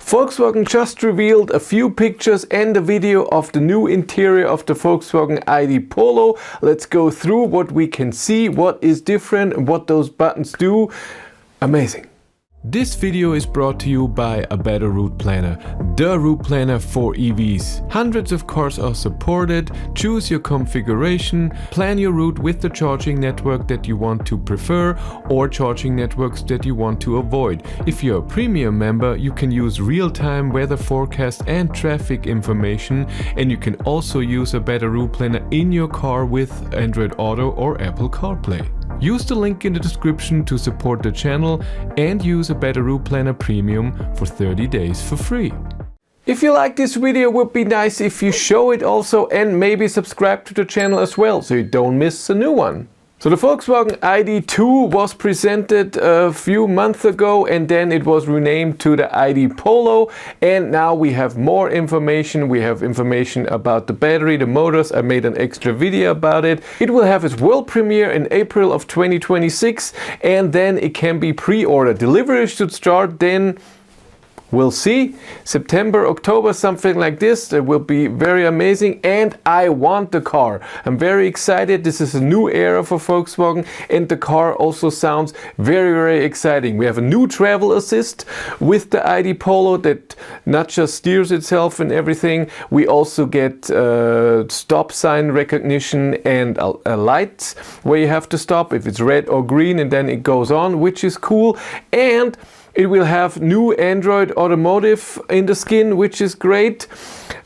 Volkswagen just revealed a few pictures and a video of the new interior of the Volkswagen ID Polo. Let's go through what we can see, what is different and what those buttons do. Amazing. This video is brought to you by a better route planner, the route planner for EVs. Hundreds of cars are supported. Choose your configuration, plan your route with the charging network that you want to prefer or charging networks that you want to avoid. If you're a premium member, you can use real-time weather forecast and traffic information, and you can also use a better route planner in your car with Android Auto or Apple CarPlay. Use the link in the description to support the channel and use a Better Route Planner Premium for 30 days for free. If you like this video, it would be nice if you show it also and maybe subscribe to the channel as well so you don't miss a new one. So the Volkswagen ID.2 was presented a few months ago and then it was renamed to the ID Polo, and now we have more information. We have information about the battery, the motors. I made an extra video about it. It will have its world premiere in April of 2026 and then it can be pre-ordered. Deliveries should start then. We'll see, September, October, something like this. It will be very amazing and I want the car. I'm very excited. This is a new era for Volkswagen and the car also sounds very, very exciting. We have a new travel assist with the ID Polo that not just steers itself and everything. We also get stop sign recognition and a light where you have to stop if it's red or green, and then it goes on, which is cool. And it will have new Android Automotive in the skin, which is great.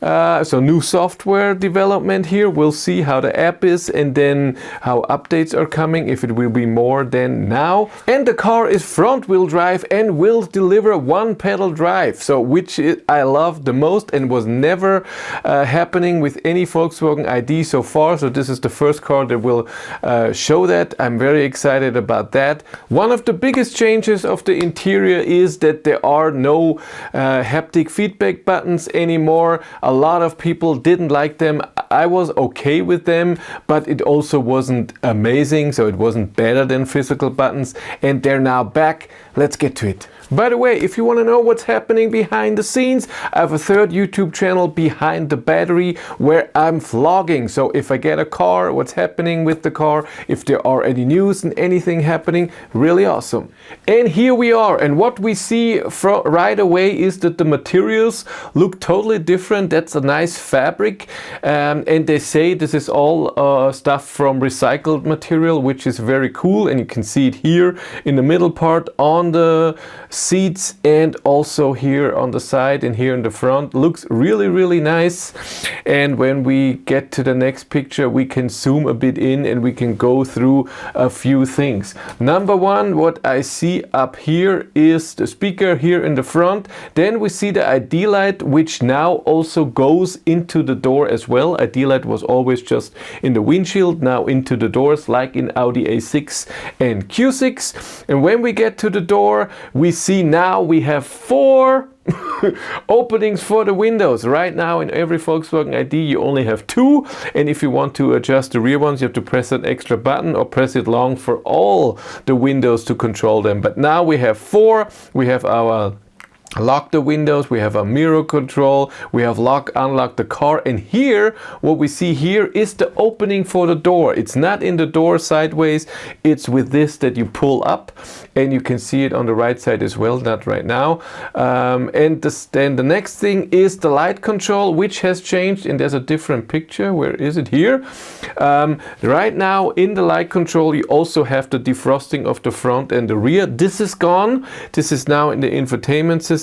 So new software development here. We'll see how the app is and then how updates are coming, if it will be more than now. And the car is front wheel drive and will deliver one pedal drive. So which I love the most and was never happening with any Volkswagen ID so far. So this is the first car that will show that. I'm very excited about that. One of the biggest changes of the interior is that there are no haptic feedback buttons anymore. A lot of people didn't like them. I was okay with them, but it also wasn't amazing, so it wasn't better than physical buttons, and they're now back. Let's get to it. By the way, if you want to know what's happening behind the scenes, I have a third YouTube channel, Behind the Battery, where I'm vlogging. So if I get a car, what's happening with the car, if there are any news and anything happening, really awesome. And here we are, and what we see right away is that the materials look totally different. That's a nice fabric, and they say this is all stuff from recycled material, which is very cool, and you can see it here in the middle part on the seats and also here on the side and here in the front. Looks really, really nice. And when we get to the next picture, we can zoom a bit in and we can go through a few things. Number one, what I see up here is the speaker here in the front. Then we see the ID light, which now also goes into the door as well. ID light was always just in the windshield, now into the doors, like in Audi A6 and Q6. And when we get to the door, we see now we have 4 openings for the windows. Right now in every Volkswagen ID you only have 2, and if you want to adjust the rear ones you have to press an extra button or press it long for all the windows to control them. But now we have 4. We have our lock the windows, we have a mirror control, we have lock, unlock the car, and here, what we see here is the opening for the door. It's not in the door sideways, it's with this that you pull up, and you can see it on the right side as well, not right now. And then the next thing is the light control, which has changed, and there's a different picture. Where is it? Here. Right now in the light control you also have the defrosting of the front and the rear. This is gone. This is now in the infotainment system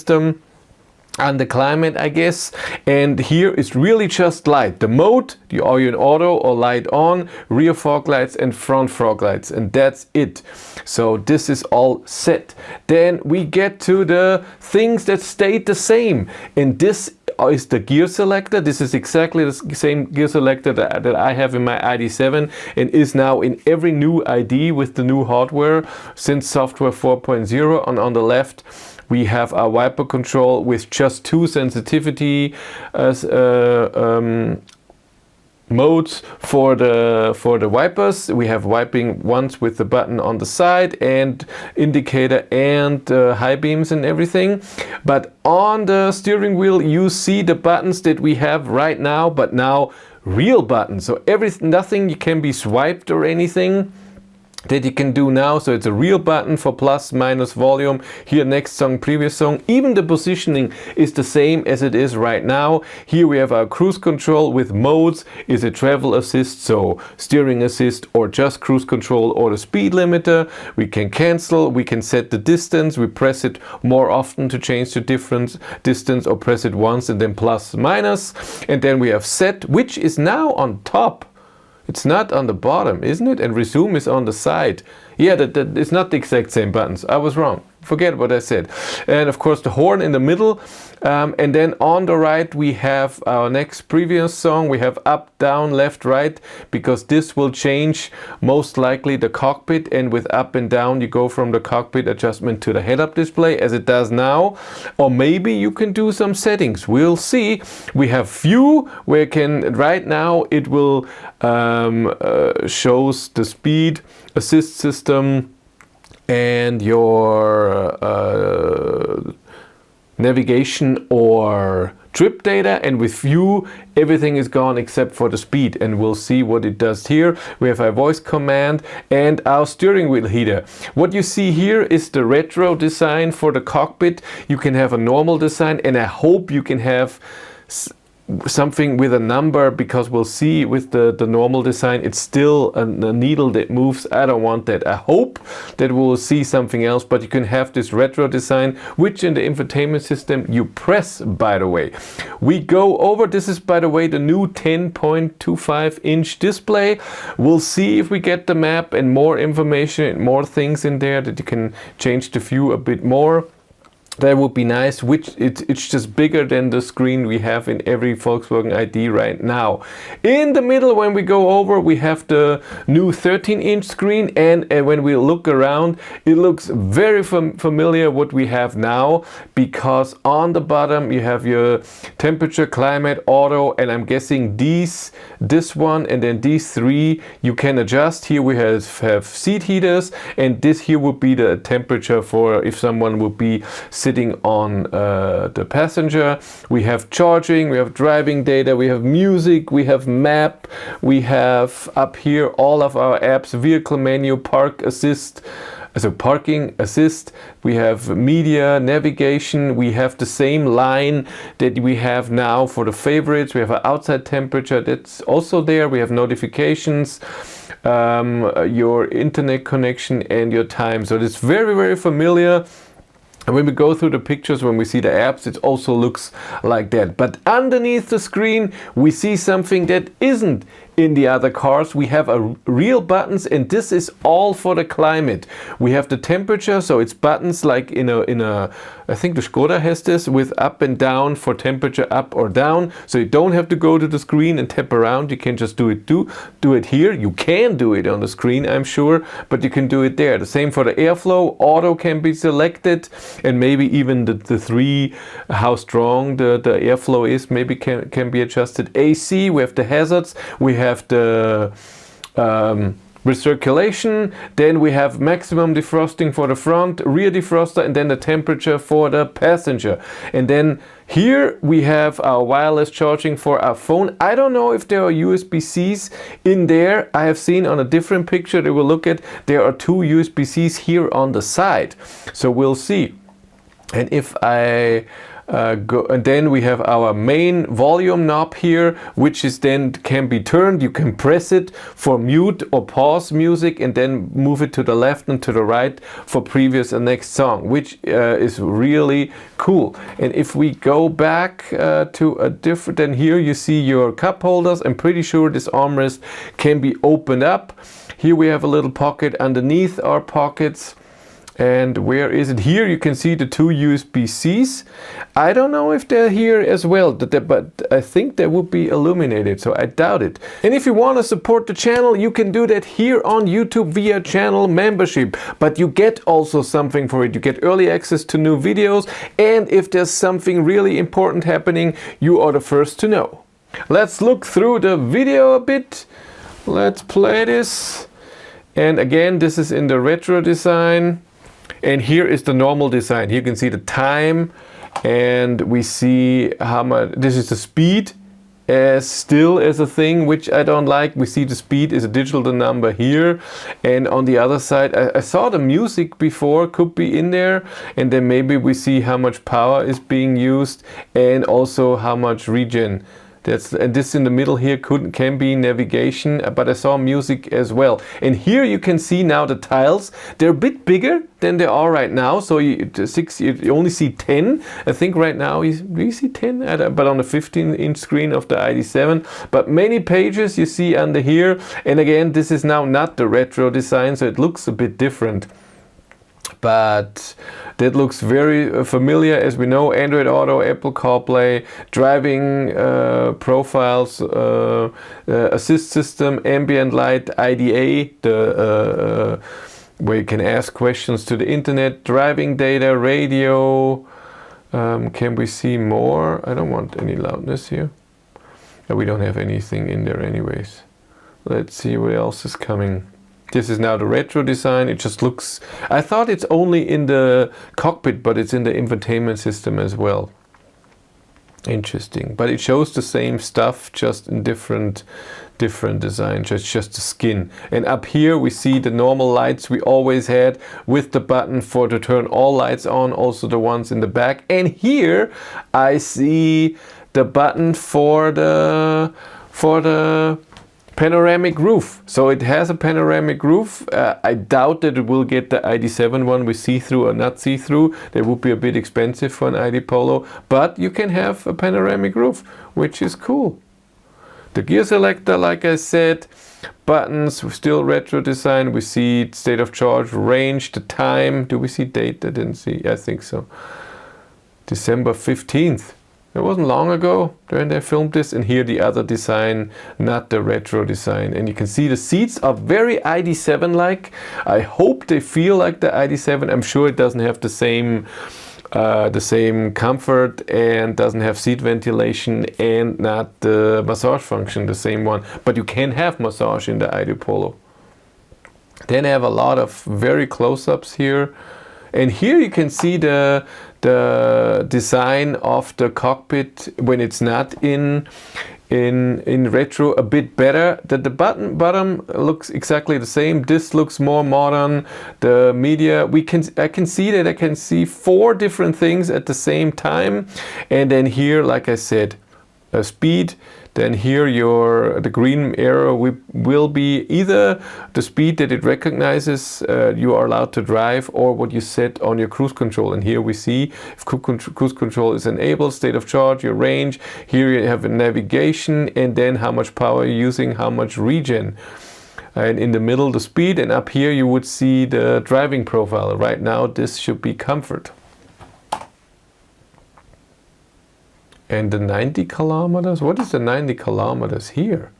and the climate, I guess. And here is really just light. The mode, the audio and auto or light on, rear fog lights and front fog lights, and that's it. So this is all set. Then we get to the things that stayed the same, and this is the gear selector. This is exactly the same gear selector that I have in my ID.7 and is now in every new ID with the new hardware since software 4.0. And on the left we have our wiper control with just 2 sensitivity modes for the wipers. We have wiping ones with the button on the side and indicator and high beams and everything. But on the steering wheel you see the buttons that we have right now, but now real buttons. So nothing can be swiped or anything that you can do now. So it's a real button for plus, minus, volume. Here, next song, previous song. Even the positioning is the same as it is right now. Here we have our cruise control with modes. Is it travel assist, so steering assist, or just cruise control, or the speed limiter. We can cancel, we can set the distance. We press it more often to change the different distance, or press it once and then plus, minus. And then we have set, which is now on top. It's not on the bottom, isn't it? And resume is on the side. Yeah, that it's not the exact same buttons. I was wrong. Forget what I said. And of course the horn in the middle. And then on the right we have our next previous song. We have up, down, left, right, because this will change most likely the cockpit. And with up and down you go from the cockpit adjustment to the head-up display as it does now. Or maybe you can do some settings. We'll see. We have view where you can, right now it will shows the speed assist system and your navigation or trip data, and with view everything is gone except for the speed, and we'll see what it does here. We have our voice command and our steering wheel heater. What you see here is the retro design for the cockpit. You can have a normal design, and I hope you can have something with a number, because we'll see with the normal design it's still a needle that moves. I don't want that. I hope that we'll see something else, but you can have this retro design, which in the infotainment system you press, by the way. We go over, this is by the way the new 10.25 inch display. We'll see if we get the map and more information and more things in there that you can change the view a bit more. That would be nice, which it's just bigger than the screen we have in every Volkswagen ID right now. In the middle, when we go over, we have the new 13-inch screen, and when we look around, it looks very familiar what we have now, because on the bottom you have your temperature, climate, auto, and I'm guessing this one, and then these three you can adjust. Here we have seat heaters, and this here would be the temperature for if someone would be sitting on the passenger. We have charging, we have driving data, we have music, we have map, we have up here all of our apps, vehicle menu, park assist, so parking assist, we have media, navigation, we have the same line that we have now for the favorites. We have an outside temperature that's also there. We have notifications, your internet connection, and your time. So it's very, very familiar. And when we go through the pictures, when we see the apps, it also looks like that. But underneath the screen, we see something that isn't in the other cars. We have real buttons, and this is all for the climate. We have the temperature, so it's buttons like in a I think the Skoda has this with up and down for temperature up or down. So you don't have to go to the screen and tap around. You can just do it here. You can do it on the screen, I'm sure, but you can do it there. The same for the airflow. Auto can be selected, and maybe even the three, how strong the airflow is, maybe can be adjusted. AC, we have the hazards, we have the recirculation, then we have maximum defrosting for the front, rear defroster, and then the temperature for the passenger. And then here we have our wireless charging for our phone. I don't know if there are USB-Cs in there. I have seen on a different picture that we'll look at, there are two USB-Cs here on the side. So we'll see. And if I go, and then we have our main volume knob here, which is then can be turned. You can press it for mute or pause music, and then move it to the left and to the right for previous and next song, which is really cool. And if we go back to a different, then here you see your cup holders. I'm pretty sure this armrest can be opened up. Here we have a little pocket underneath our pockets. And where is it? Here you can see the two USB-Cs. I don't know if they're here as well, but I think they would be illuminated, so I doubt it. And if you want to support the channel, you can do that here on YouTube via channel membership. But you get also something for it. You get early access to new videos, and if there's something really important happening, you are the first to know. Let's look through the video a bit. Let's play this. And again, this is in the retro design. And here is the normal design. Here you can see the time, and we see how much, this is the speed as still as a thing, which I don't like. We see the speed is a digital number here, and on the other side I saw the music before, could be in there, and then maybe we see how much power is being used and also how much regen. And this in the middle here can be navigation, but I saw music as well. And here you can see now the tiles. They're a bit bigger than they are right now. So you only see 10. I think right now, do you see 10? But on the 15-inch screen of the ID7. But many pages you see under here. And again, this is now not the retro design, so it looks a bit different. But that looks very familiar. As we know, Android Auto, Apple CarPlay, driving profiles, assist system, ambient light, IDA, where you can ask questions to the internet, driving data, radio. Can we see more? I don't want any loudness here. We don't have anything in there anyways. Let's see what else is coming. This is now the retro design. It just looks, I thought it's only in the cockpit, but it's in the infotainment system as well. Interesting. But it shows the same stuff, just in different design, just the skin. And up here we see the normal lights we always had with the button to turn all lights on, also the ones in the back. And here I see the button for the panoramic roof. So it has a panoramic roof. I doubt that it will get the ID7 one with see-through or not see-through. They would be a bit expensive for an ID Polo, but you can have a panoramic roof, which is cool. The gear selector, like I said, buttons, still retro design. We see state of charge, range, the time. Do we see date? I didn't see. I think so. December 15th. It wasn't long ago when they filmed this. And here the other design, not the retro design. And you can see the seats are very ID7-like. I hope they feel like the ID7. I'm sure it doesn't have the same comfort and doesn't have seat ventilation and not the massage function, the same one. But you can have massage in the ID Polo. Then I have a lot of very close-ups here. And here you can see the design of the cockpit when it's not in retro a bit better. The bottom looks exactly the same. This looks more modern. The media, I can see that I can see 4 different things at the same time. And then here, like I said, speed. Then here the green arrow will be either the speed that it recognizes you are allowed to drive, or what you set on your cruise control. And here we see if cruise control is enabled, state of charge, your range. Here you have a navigation, and then how much power you're using, how much regen. And in the middle, the speed, and up here you would see the driving profile. Right now this should be comfort. And the 90 kilometers? What is the 90 kilometers here?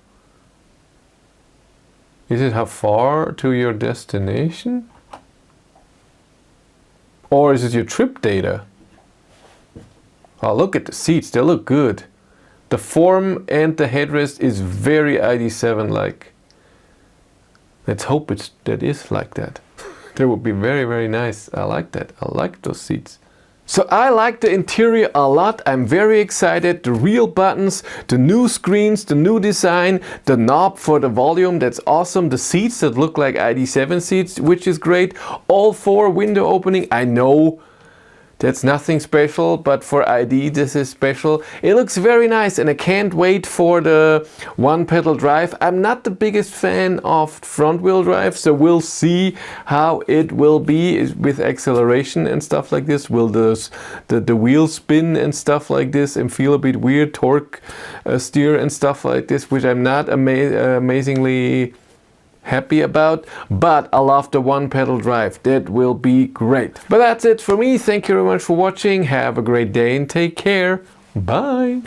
Is it how far to your destination? Or is it your trip data? Oh, look at the seats, they look good. The form and the headrest is very ID7-like. Let's hope that is like that. That would be very, very nice. I like that. I like those seats. So I like the interior a lot. I'm very excited. The real buttons, the new screens, the new design, the knob for the volume, that's awesome. The seats that look like ID7 seats, which is great. All 4 window opening. I know that's nothing special, but for ID this is special. It looks very nice, and I can't wait for the one-pedal drive. I'm not the biggest fan of front-wheel drive, so we'll see how it will be with acceleration and stuff like this. Will the wheels spin and stuff like this and feel a bit weird, torque steer and stuff like this, which I'm not amazingly happy about, but I love the one-pedal drive. That will be great. But that's it for me. Thank you very much for watching. Have a great day and take care. Bye.